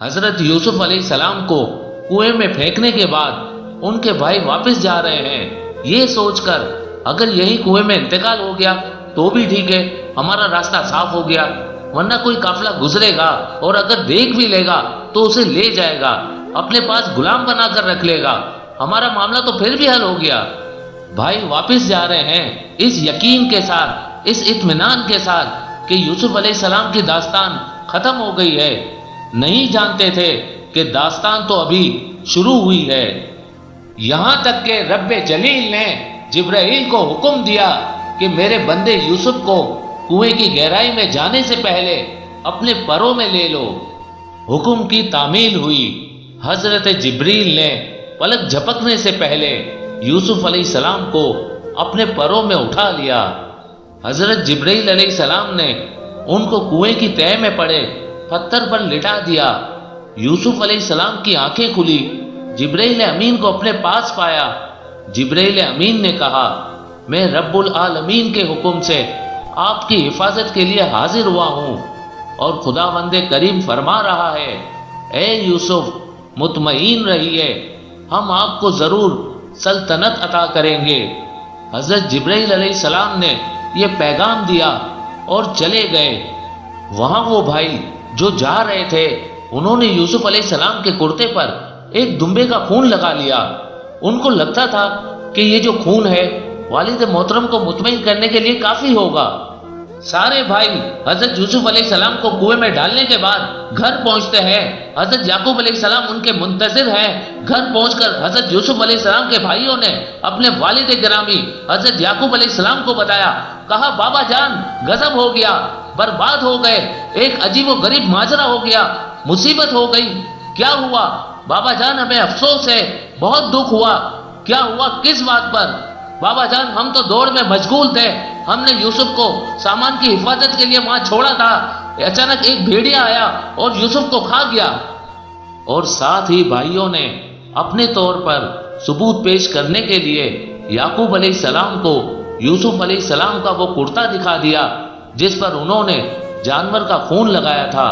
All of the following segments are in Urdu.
حضرت یوسف علیہ السلام کو کنویں میں پھینکنے کے بعد ان کے بھائی واپس جا رہے ہیں، یہ سوچ کر اگر یہی کنویں میں انتقال ہو گیا تو بھی ٹھیک ہے، ہمارا راستہ صاف ہو گیا، ورنہ کوئی قافلہ گزرے گا اور اگر دیکھ بھی لے گا تو اسے لے جائے گا، اپنے پاس غلام بنا کر رکھ لے گا، ہمارا معاملہ تو پھر بھی حل ہو گیا۔ بھائی واپس جا رہے ہیں اس یقین کے ساتھ، اس اطمینان کے ساتھ کہ یوسف علیہ السلام کی داستان ختم ہو گئی ہے، نہیں جانتے تھے کہ داستان تو ابھی شروع ہوئی ہے۔ یہاں تک کہ رب جلیل نے جبرائیل کو حکم دیا کہ میرے بندے یوسف کو کنویں کی گہرائی میں جانے سے پہلے اپنے پروں میں لے لو۔ حکم کی تعمیل ہوئی، حضرت جبریل نے پلک جھپکنے سے پہلے یوسف علیہ السلام کو اپنے پروں میں اٹھا لیا۔ حضرت جبریل علیہ السلام نے ان کو کنویں کی تہہ میں پڑے پتھر پر لٹا دیا۔ یوسف علیہ السلام کی آنکھیں کھلی، جبریل امین کو اپنے پاس پایا۔ جبریل امین نے کہا، میں رب العالمین کے حکم سے آپ کی حفاظت کے لیے حاضر ہوا ہوں، اور خداوند کریم فرما رہا ہے، اے یوسف مطمئن رہیے، ہم آپ کو ضرور سلطنت عطا کریں گے۔ حضرت جبرائیل علیہ السلام نے یہ پیغام دیا اور چلے گئے۔ وہاں وہ بھائی جو جا رہے تھے انہوں نے یوسف علیہ السلام کے کرتے پر ایک دمبے کا خون لگا لیا۔ ان کو لگتا تھا کہ یہ جو خون ہے والد محترم کو مطمئن کرنے کے لیے کافی ہوگا۔ سارے بھائی حضرت یوسف علیہ السلام کو کنویں میں ڈالنے کے بعد گھر پہنچتے ہیں۔ حضرت یعقوب علیہ السلام ان کے منتظر ہیں۔ گھر پہنچ کر حضرت یوسف علیہ السلام کے بھائیوں نے اپنے والد گرامی حضرت یعقوب علیہ السلام کو بتایا، کہا بابا جان غضب ہو گیا، برباد ہو گئے، ایک عجیب و غریب ماجرا ہو گیا، مصیبت ہو گئی۔ کیا ہوا بابا جان؟ ہمیں افسوس ہے، بہت دکھ ہوا۔ کیا ہوا؟ کس بات پر؟ بابا جان ہم تو دوڑ میں مشغول تھے، ہم نے یوسف کو سامان کی حفاظت کے لیے وہاں چھوڑا تھا، اچانک ایک بھیڑیا آیا اور یوسف کو کھا گیا۔ اور ساتھ ہی بھائیوں نے اپنے طور پر ثبوت پیش کرنے کے لیے یعقوب علیہ السلام کو یوسف علیہ السلام کا وہ کرتا دکھا دیا جس پر انہوں نے جانور کا خون لگایا تھا۔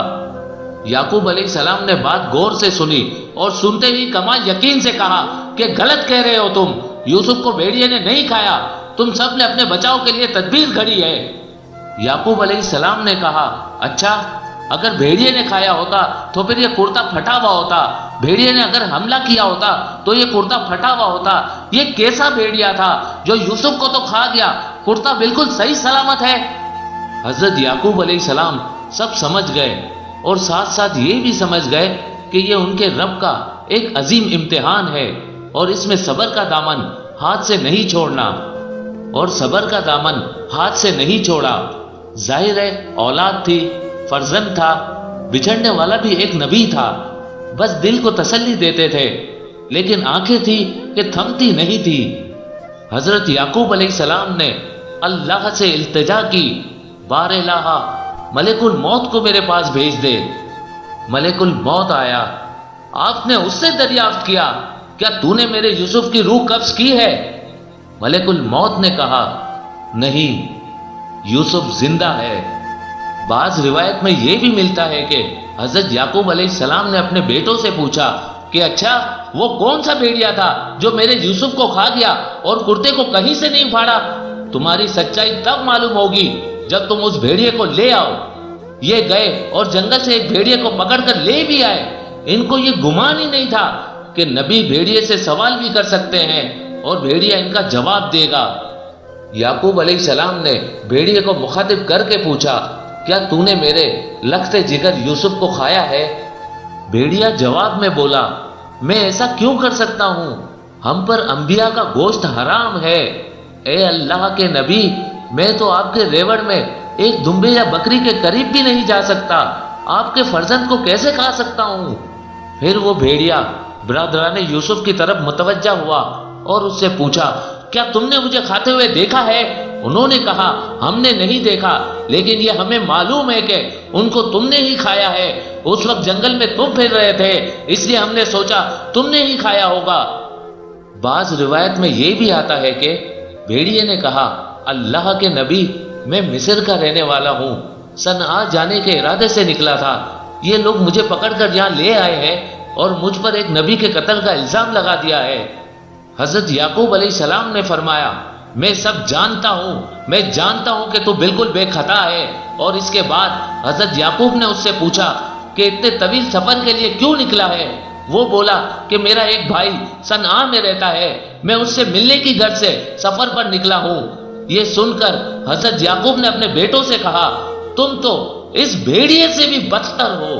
یعقوب علیہ السلام نے بات غور سے سنی اور سنتے ہی کمال یقین سے کہا کہ غلط کہہ رہے ہو تم، یوسف کو بھیڑیے نے نہیں کھایا، تم سب نے اپنے بچاؤ کے لیے تدبیر گھڑی ہے۔ یعقوب علیہ السلام نے کہا، اچھا اگر بھیڑیے نے کھایا ہوتا تو پھر یہ کرتا پھٹا ہوا ہوتا، بھیڑیے نے اگر حملہ کیا ہوتا تو یہ کرتا پھٹا ہوا ہوتا۔ یہ کیسا بھیڑیا تھا جو یوسف کو تو کھا گیا؟ کرتا بالکل صحیح سلامت ہے۔ حضرت یعقوب علیہ السلام سب سمجھ گئے اور ساتھ ساتھ یہ بھی سمجھ گئے کہ یہ ان کے رب کا ایک عظیم امتحان ہے اور اس میں صبر کا دامن ہاتھ سے نہیں چھوڑنا، اور صبر کا دامن ہاتھ سے نہیں چھوڑا۔ ظاہر ہے اولاد تھی، فرزند تھا، بچھڑنے والا بھی ایک نبی تھا، بس دل کو تسلی دیتے تھے، لیکن آنکھیں تھی کہ تھمتی نہیں تھی۔ حضرت یعقوب علیہ السلام نے اللہ سے التجا کی، بار الہ ملک الموت کو میرے پاس بھیج دے۔ ملک الموت آیا، آپ نے اس سے دریافت کیا، کیا تو نے میرے یوسف کی روح قبض کی ہے؟ ملک الموت نے کہا، نہیں، یوسف زندہ ہے۔ بعض روایت میں یہ بھی ملتا ہے کہ حضرت یعقوب علیہ السلام نے اپنے بیٹوں سے پوچھا کہ اچھا وہ کون سا بھیڑیا تھا جو میرے یوسف کو کھا گیا اور کرتے کو کہیں سے نہیں پھاڑا؟ تمہاری سچائی تب معلوم ہوگی جب تم اس بھیڑیے کو لے آؤ۔ یہ گئے اور جنگل سے ایک بھیڑیے کو پکڑ کر لے بھی آئے۔ ان کو یہ گمان ہی نہیں تھا کہ نبی بھیڑیے سے سوال بھی کر سکتے ہیں اور بھیڑیا ان کا جواب دے گا۔ یعقوب علیہ السلام نے بھیڑیے کو مخاطب کر کے پوچھا، کیا تو نے میرے لخت جگر یوسف کو کھایا ہے؟ بھیڑیا جواب میں بولا، میں ایسا کیوں کر سکتا ہوں؟ ہم پر انبیاء کا گوشت حرام ہے۔ اے اللہ کے نبی، میں تو آپ کے ریوڑ میں ایک دمبے یا بکری کے قریب بھی نہیں جا سکتا، آپ کے فرزند کو کیسے کھا سکتا ہوں؟ پھر وہ بھیڑیا برادران یوسف کی طرف متوجہ ہوا اور اس سے پوچھا، کیا تم نے مجھے کھاتے ہوئے دیکھا ہے؟ انہوں نے کہا، ہم نے نہیں دیکھا، لیکن یہ ہمیں معلوم ہے کہ ان کو تم نے ہی کھایا ہے۔ اس وقت جنگل میں تم پھر رہے تھے، اس لیے ہم نے سوچا تم نے ہی کھایا ہوگا۔ بعض روایت میں یہ بھی آتا ہے کہ بھیڑیے نے کہا، اللہ کے نبی، میں مصر کا رہنے والا ہوں، صنعا جانے کے ارادے سے نکلا تھا، یہ لوگ مجھے پکڑ کر یہاں لے آئے ہیں اور مجھ پر ایک نبی کے قتل کا الزام لگا دیا ہے۔ حضرت یعقوب علیہ السلام نے فرمایا، میں سب جانتا ہوں، میں جانتا ہوں کہ تو بالکل بے خطا ہے۔ اور اس کے بعد حضرت یعقوب نے اس سے پوچھا کہ اتنے طویل سفر کے لیے کیوں نکلا ہے؟ وہ بولا کہ میرا ایک بھائی صنعاء میں رہتا ہے، میں اس سے ملنے کی غرض سے سفر پر نکلا ہوں۔ یہ سن کر حضرت یعقوب نے اپنے بیٹوں سے کہا، تم تو اس بھیڑیے سے بھی بدتر ہو،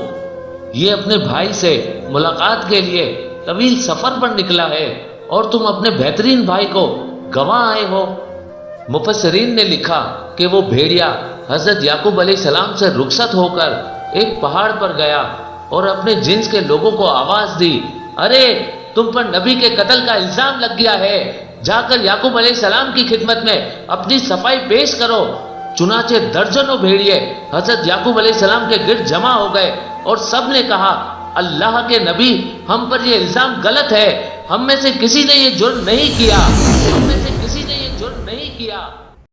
یہ اپنے بھائی سے ملاقات کے لیے طویل سفر پر نکلا ہے اور تم اپنے بہترین بھائی کو گواہ آئے ہو۔ مفسرین نے لکھا کہ وہ بھیڑیا حضرت یعقوب علیہ السلام سے رخصت ہو کر ایک پہاڑ پر گیا اور اپنے جنس کے لوگوں کو آواز دی، ارے تم پر نبی کے قتل کا الزام لگ گیا ہے، جا کر یعقوب علیہ السلام کی خدمت میں اپنی صفائی پیش کرو۔ چنانچہ درجنوں بھیڑیے حضرت یعقوب علیہ السلام کے گرد جمع ہو گئے اور سب نے کہا، اللہ کے نبی، ہم پر یہ الزام غلط ہے، ہم میں سے کسی نے یہ جرم نہیں کیا، ہم میں سے کسی نے یہ جرم نہیں کیا۔